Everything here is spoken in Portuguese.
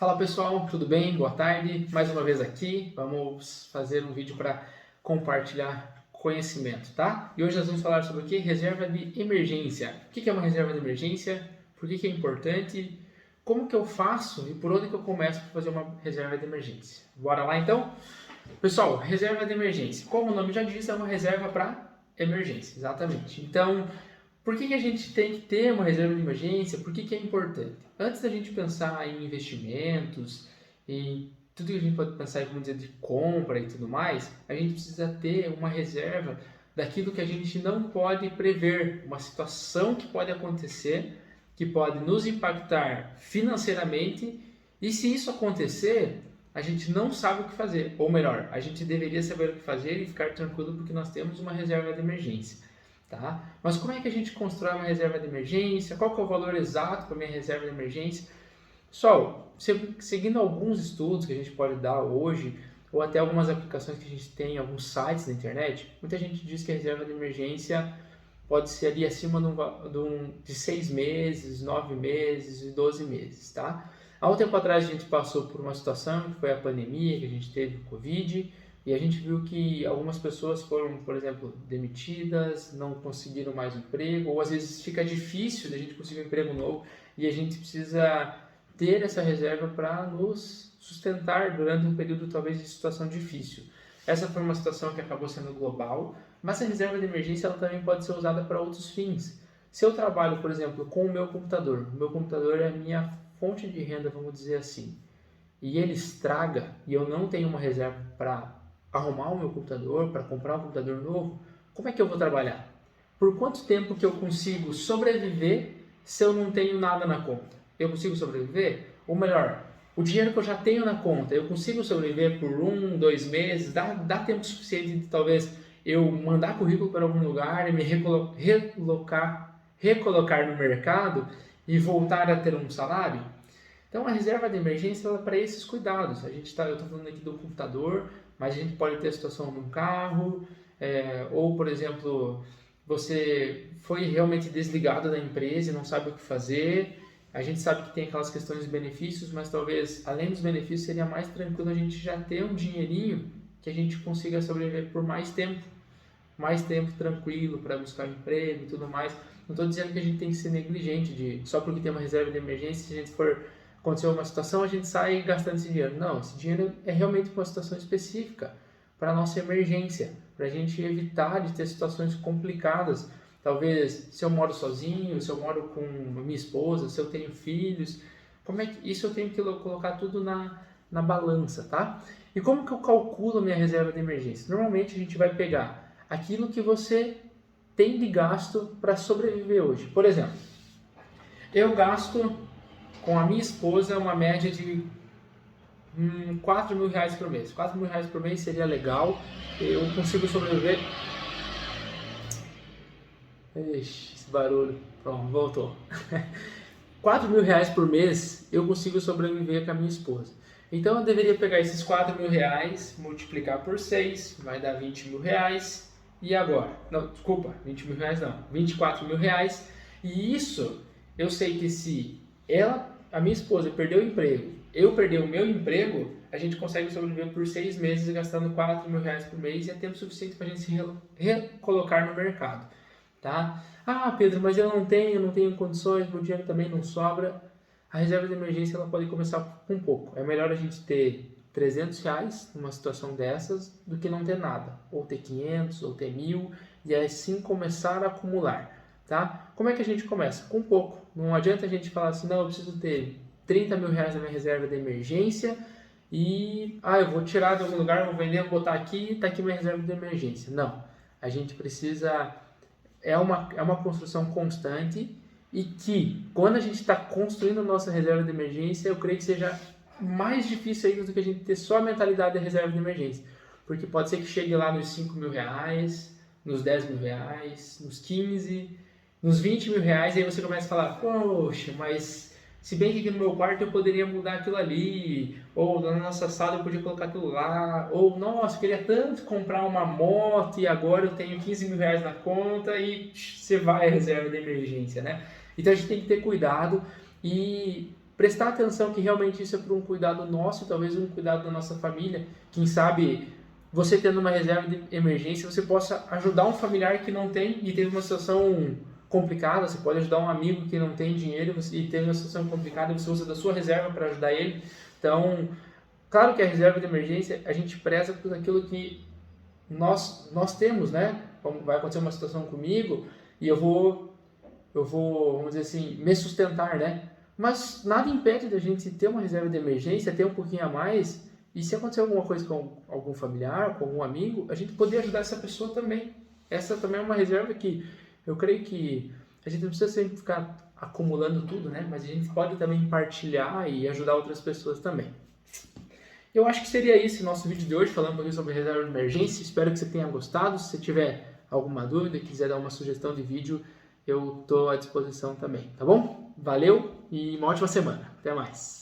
Fala pessoal, tudo bem? Boa tarde, mais uma vez aqui. Vamos fazer um vídeo para compartilhar conhecimento, tá? E hoje nós vamos falar sobre o que? Reserva de emergência. O que é uma reserva de emergência? Por que é importante? Como que eu faço e por onde que eu começo para fazer uma reserva de emergência? Bora lá então? Pessoal, reserva de emergência. Como o nome já diz, é uma reserva para emergência, exatamente. Então, por que a gente tem que ter uma reserva de emergência? Por que é importante? Antes da gente pensar em investimentos, em tudo que a gente pode pensar, vamos dizer, de compra e tudo mais, a gente precisa ter uma reserva daquilo que a gente não pode prever, uma situação que pode acontecer, que pode nos impactar financeiramente, e se isso acontecer, a gente não sabe o que fazer, ou melhor, a gente deveria saber o que fazer e ficar tranquilo porque nós temos uma reserva de emergência. Tá? Mas como é que a gente constrói uma reserva de emergência? Qual que é o valor exato para a minha reserva de emergência? Pessoal, seguindo alguns estudos que a gente pode dar hoje, ou até algumas aplicações que a gente tem em alguns sites na internet, muita gente diz que a reserva de emergência pode ser ali acima de 6 meses, 9 meses e 12 meses. Tá? Há um tempo atrás a gente passou por uma situação que foi a pandemia, que a gente teve o Covid, e a gente viu que algumas pessoas foram, por exemplo, demitidas, não conseguiram mais emprego, ou às vezes fica difícil da gente conseguir um emprego novo e a gente precisa ter essa reserva para nos sustentar durante um período talvez de situação difícil. Essa foi uma situação que acabou sendo global, mas a reserva de emergência ela também pode ser usada para outros fins. Se eu trabalho, por exemplo, com o meu computador é a minha fonte de renda, vamos dizer assim, e ele estraga e eu não tenho uma reserva para arrumar o meu computador, para comprar um computador novo, como é que eu vou trabalhar? Por quanto tempo que eu consigo sobreviver se eu não tenho nada na conta? Eu consigo sobreviver? Ou melhor, o dinheiro que eu já tenho na conta, eu consigo sobreviver por 1, 2 meses? Dá tempo suficiente de talvez eu mandar currículo para algum lugar e me recolocar no mercado e voltar a ter um salário? Então, a reserva de emergência é para esses cuidados. Eu estou falando aqui do computador, mas a gente pode ter a situação num carro, ou, por exemplo, você foi realmente desligado da empresa e não sabe o que fazer. A gente sabe que tem aquelas questões de benefícios, mas talvez, além dos benefícios, seria mais tranquilo a gente já ter um dinheirinho que a gente consiga sobreviver por mais tempo tranquilo para buscar um emprego e tudo mais. Não estou dizendo que a gente tem que ser negligente só porque tem uma reserva de emergência, se a gente for aconteceu uma situação, a gente sai gastando esse dinheiro. Não, esse dinheiro é realmente para uma situação específica, para a nossa emergência, para a gente evitar de ter situações complicadas. Talvez se eu moro sozinho, se eu moro com minha esposa, se eu tenho filhos, como é que isso eu tenho que colocar tudo na balança, tá? E como que eu calculo minha reserva de emergência? Normalmente a gente vai pegar aquilo que você tem de gasto para sobreviver hoje. Por exemplo, eu gasto com a minha esposa uma média de 4 mil reais por mês. 4 mil reais por mês seria legal, eu consigo sobreviver. Ixi, esse barulho, pronto, voltou. 4 mil reais por mês eu consigo sobreviver com a minha esposa. Então eu deveria pegar esses 4 mil reais, multiplicar por 6, vai dar 20 mil reais. E agora? Não, desculpa, 20 mil reais não, 24 mil reais. E isso, eu sei que se a minha esposa perdeu o emprego, eu perder o meu emprego, a gente consegue sobreviver por 6 meses gastando 4 mil reais por mês e é tempo suficiente para a gente se recolocar no mercado. Tá? Ah, Pedro, mas eu não tenho condições, meu dinheiro também não sobra. A reserva de emergência ela pode começar com pouco. É melhor a gente ter 300 reais numa situação dessas do que não ter nada. Ou ter 500, ou ter 1.000 e assim começar a acumular. Tá? Como é que a gente começa? Com pouco. Não adianta a gente falar assim, não, eu preciso ter 30 mil reais na minha reserva de emergência e eu vou tirar de algum lugar, vou vender, vou botar aqui, está aqui minha reserva de emergência. Não. A gente precisa... É uma construção constante e que, quando a gente está construindo a nossa reserva de emergência, eu creio que seja mais difícil ainda do que a gente ter só a mentalidade da reserva de emergência. Porque pode ser que chegue lá nos 5 mil reais, nos 10 mil reais, nos 15, nos 20 mil reais, e aí você começa a falar, poxa, mas se bem que aqui no meu quarto eu poderia mudar aquilo ali, ou na nossa sala eu podia colocar aquilo lá, ou nossa, eu queria tanto comprar uma moto e agora eu tenho 15 mil reais na conta e você vai à reserva de emergência, né? Então a gente tem que ter cuidado e prestar atenção que realmente isso é por um cuidado nosso, talvez um cuidado da nossa família. Quem sabe você tendo uma reserva de emergência, você possa ajudar um familiar que não tem e teve uma situação complicada, você pode ajudar um amigo que não tem dinheiro e teve uma situação complicada, você usa da sua reserva para ajudar ele. Então, claro que a reserva de emergência, a gente preza por aquilo que nós temos, né? Vai acontecer uma situação comigo e eu vou, vamos dizer assim, me sustentar, né? Mas nada impede da gente ter uma reserva de emergência, ter um pouquinho a mais, e se acontecer alguma coisa com algum familiar, com algum amigo, a gente poder ajudar essa pessoa também. Essa também é uma reserva que eu creio que a gente não precisa sempre ficar acumulando tudo, né? Mas a gente pode também partilhar e ajudar outras pessoas também. Eu acho que seria esse nosso vídeo de hoje, falando um pouquinho sobre reserva de emergência. Espero que você tenha gostado. Se você tiver alguma dúvida e quiser dar uma sugestão de vídeo, eu estou à disposição também, tá bom? Valeu e uma ótima semana. Até mais.